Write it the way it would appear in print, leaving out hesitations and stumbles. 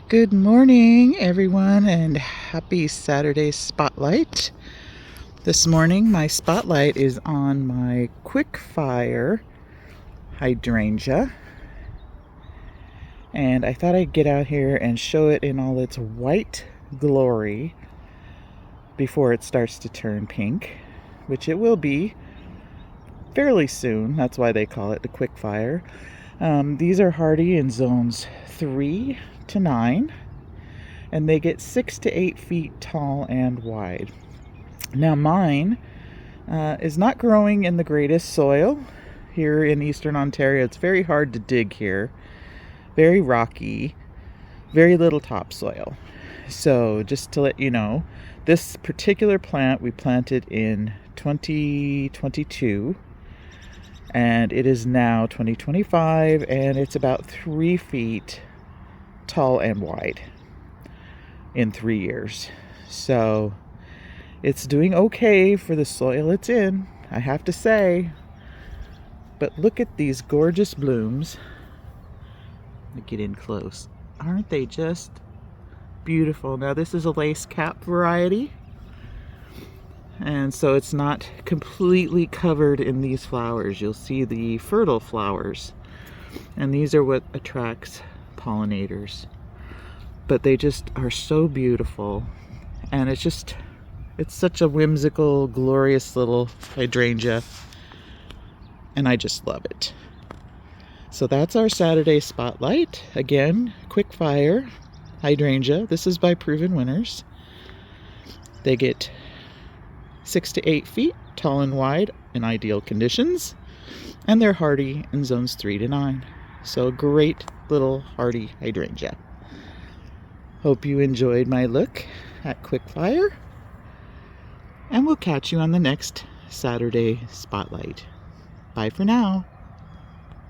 Good morning, everyone, and happy Saturday spotlight. This morning, my spotlight is on my quick fire hydrangea, and I thought I'd get out here and show it in all its white glory before it starts to turn pink, which it will be fairly soon. That's why they call it the quick fire. These are hardy in zones 3 to 9. And they get 6 to 8 feet tall and wide. Now mine is not growing in the greatest soil here in eastern Ontario. It's very hard to dig here, very rocky, very little topsoil. So just to let you know, this particular plant we planted in 2022 and it is now 2025 and it's about 3 feet tall and wide in 3 years. So it's doing okay for the soil it's in, I have to say. But look at these gorgeous blooms. Let me get in close. Aren't they just beautiful? Now this is a lace cap variety, and so it's not completely covered in these flowers. You'll see the fertile flowers, and these are what attracts pollinators. But they just are so beautiful, and it's such a whimsical, glorious little hydrangea, and I just love it. So that's our Saturday spotlight. Again, quick fire hydrangea. This is by Proven Winners. They get 6 to 8 feet tall and wide in ideal conditions, and they're hardy in zones 3 to 9. So a great little hardy hydrangea. Hope you enjoyed my look at quick fire, and we'll catch you on the next Saturday spotlight. Bye for now.